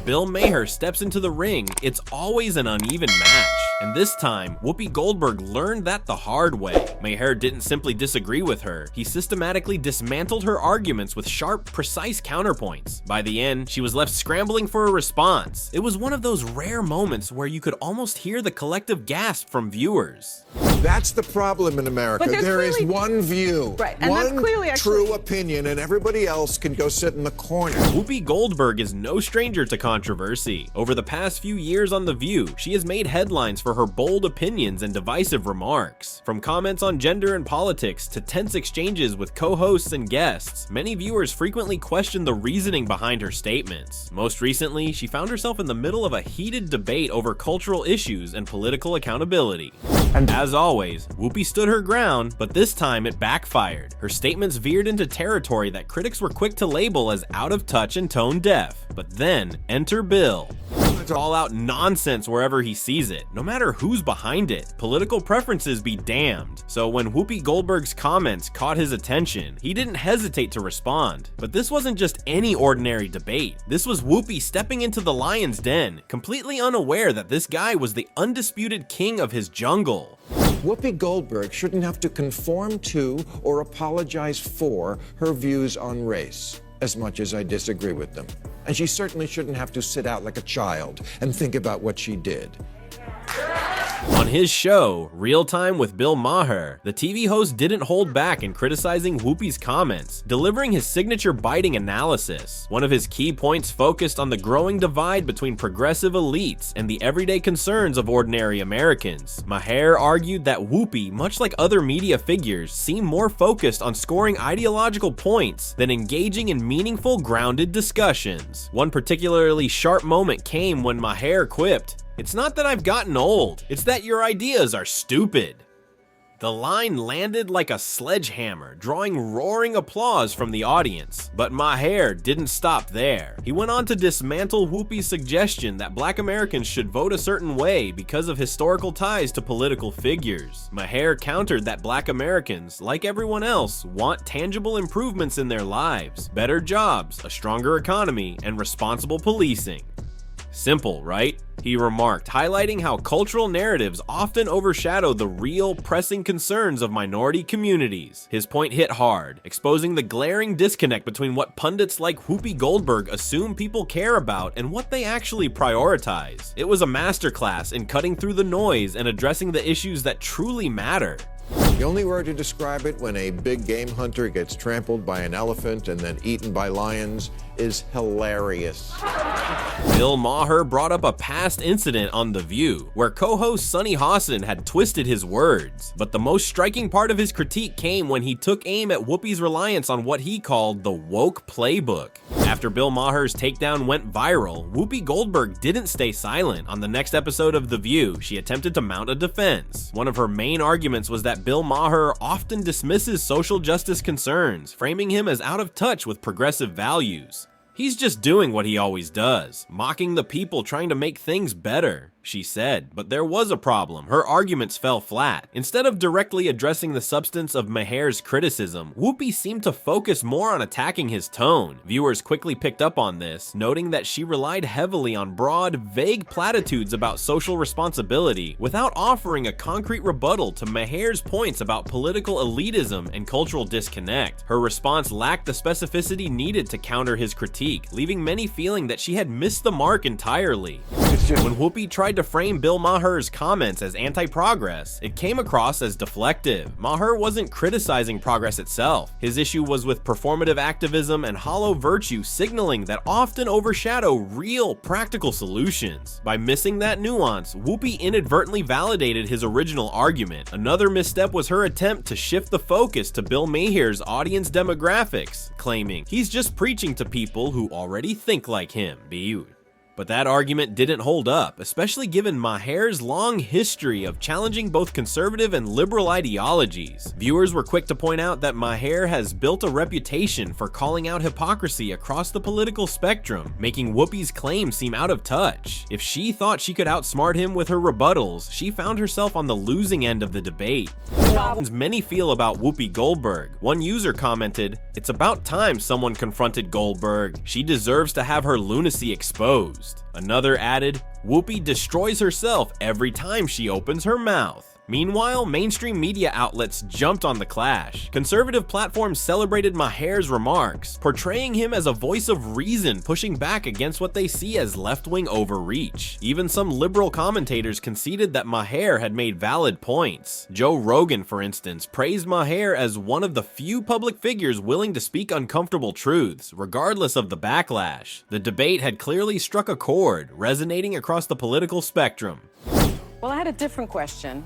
Bill Maher steps into the ring, it's always an uneven match. And this time, Whoopi Goldberg learned that the hard way. Maher didn't simply disagree with her, he systematically dismantled her arguments with sharp, precise counterpoints. By the end, she was left scrambling for a response. It was one of those rare moments where you could almost hear the collective gasp from viewers. That's the problem in America. There is one view, right, and one that's clearly true opinion, and everybody else can go sit in the corner. Whoopi Goldberg is no stranger to controversy. Over the past few years on The View, she has made headlines for her bold opinions and divisive remarks. From comments on gender and politics to tense exchanges with co-hosts and guests, many viewers frequently question the reasoning behind her statements. Most recently, she found herself in the middle of a heated debate over cultural issues and political accountability. And as always, Whoopi stood her ground, but this time it backfired. Her statements veered into territory that critics were quick to label as out of touch and tone deaf. But then, enter Bill. It's all out nonsense wherever he sees it, no matter who's behind it. Political preferences be damned. So when Whoopi Goldberg's comments caught his attention, he didn't hesitate to respond. But this wasn't just any ordinary debate. This was Whoopi stepping into the lion's den, completely unaware that this guy was the undisputed king of his jungle. Whoopi Goldberg shouldn't have to conform to or apologize for her views on race, as much as I disagree with them. And she certainly shouldn't have to sit out like a child and think about what she did. On his show, Real Time with Bill Maher, the TV host didn't hold back in criticizing Whoopi's comments, delivering his signature biting analysis. One of his key points focused on the growing divide between progressive elites and the everyday concerns of ordinary Americans. Maher argued that Whoopi, much like other media figures, seemed more focused on scoring ideological points than engaging in meaningful, grounded discussions. One particularly sharp moment came when Maher quipped, "It's not that I've gotten old, it's that your ideas are stupid." The line landed like a sledgehammer, drawing roaring applause from the audience. But Maher didn't stop there. He went on to dismantle Whoopi's suggestion that Black Americans should vote a certain way because of historical ties to political figures. Maher countered that Black Americans, like everyone else, want tangible improvements in their lives, better jobs, a stronger economy, and responsible policing. Simple, right? He remarked, highlighting how cultural narratives often overshadow the real, pressing concerns of minority communities. His point hit hard, exposing the glaring disconnect between what pundits like Whoopi Goldberg assume people care about and what they actually prioritize. It was a masterclass in cutting through the noise and addressing the issues that truly matter. The only word to describe it when a big game hunter gets trampled by an elephant and then eaten by lions is hilarious. Bill Maher brought up a past incident on The View, where co-host Sunny Hossin had twisted his words. But the most striking part of his critique came when he took aim at Whoopi's reliance on what he called the woke playbook. After Bill Maher's takedown went viral, Whoopi Goldberg didn't stay silent. On the next episode of The View, she attempted to mount a defense. One of her main arguments was that Bill Maher often dismisses social justice concerns, framing him as out of touch with progressive values. He's just doing what he always does, mocking the people trying to make things better, she said. But there was a problem. Her arguments fell flat. Instead of directly addressing the substance of Maher's criticism, Whoopi seemed to focus more on attacking his tone. Viewers quickly picked up on this, noting that she relied heavily on broad, vague platitudes about social responsibility without offering a concrete rebuttal to Maher's points about political elitism and cultural disconnect. Her response lacked the specificity needed to counter his critique, leaving many feeling that she had missed the mark entirely. When Whoopi tried to frame Bill Maher's comments as anti-progress, it came across as deflective. Maher wasn't criticizing progress itself. His issue was with performative activism and hollow virtue signaling that often overshadow real, practical solutions. By missing that nuance, Whoopi inadvertently validated his original argument. Another misstep was her attempt to shift the focus to Bill Maher's audience demographics, claiming he's just preaching to people who already think like him. But that argument didn't hold up, especially given Maher's long history of challenging both conservative and liberal ideologies. Viewers were quick to point out that Maher has built a reputation for calling out hypocrisy across the political spectrum, making Whoopi's claims seem out of touch. If she thought she could outsmart him with her rebuttals, she found herself on the losing end of the debate. Many feel about Whoopi Goldberg. One user commented, "It's about time someone confronted Goldberg. She deserves to have her lunacy exposed." Another added, "Whoopi destroys herself every time she opens her mouth." Meanwhile, mainstream media outlets jumped on the clash. Conservative platforms celebrated Maher's remarks, portraying him as a voice of reason, pushing back against what they see as left-wing overreach. Even some liberal commentators conceded that Maher had made valid points. Joe Rogan, for instance, praised Maher as one of the few public figures willing to speak uncomfortable truths, regardless of the backlash. The debate had clearly struck a chord, resonating across the political spectrum. Well, I had a different question.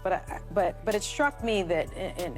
But it struck me that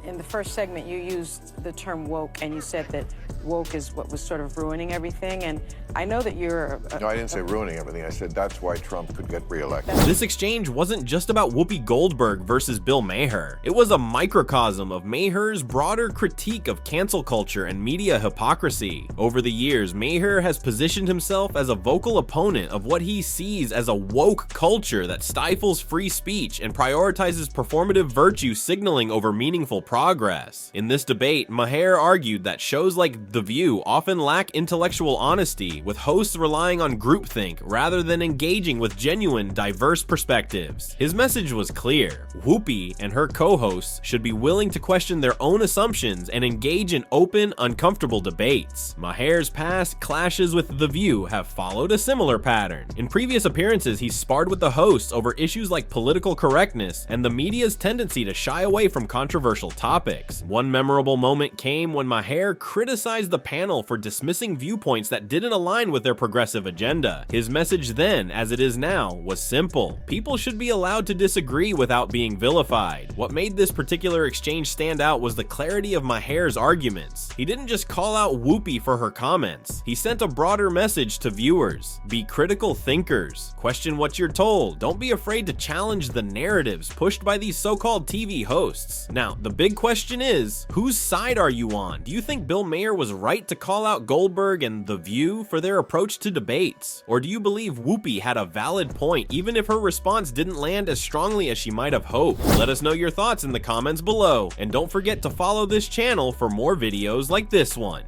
in the first segment you used the term woke, and you said that woke is what was sort of ruining everything. And I know that you're No, I didn't say ruining everything. I said that's why Trump could get reelected. This exchange wasn't just about Whoopi Goldberg versus Bill Maher. It was a microcosm of Maher's broader critique of cancel culture and media hypocrisy. Over the years, Maher has positioned himself as a vocal opponent of what he sees as a woke culture that stifles free speech and prioritizes performative virtue signaling over meaningful progress. In this debate, Maher argued that shows like The View often lack intellectual honesty, with hosts relying on groupthink rather than engaging with genuine, diverse perspectives. His message was clear: Whoopi and her co-hosts should be willing to question their own assumptions and engage in open, uncomfortable debates. Maher's past clashes with The View have followed a similar pattern. In previous appearances, he sparred with the hosts over issues like political correctness and the media's tendency to shy away from controversial topics. One memorable moment came when Maher criticized the panel for dismissing viewpoints that didn't align with their progressive agenda. His message then, as it is now, was simple: people should be allowed to disagree without being vilified. What made this particular exchange stand out was the clarity of Maher's arguments. He didn't just call out Whoopi for her comments. He sent a broader message to viewers: be critical thinkers, question what you're told, don't be afraid to challenge the narratives pushed by these so-called TV hosts. Now, the big question is, whose side are you on? Do you think Bill Maher was right to call out Goldberg and The View for their approach to debates? Or do you believe Whoopi had a valid point, even if her response didn't land as strongly as she might have hoped? Let us know your thoughts in the comments below, and don't forget to follow this channel for more videos like this one.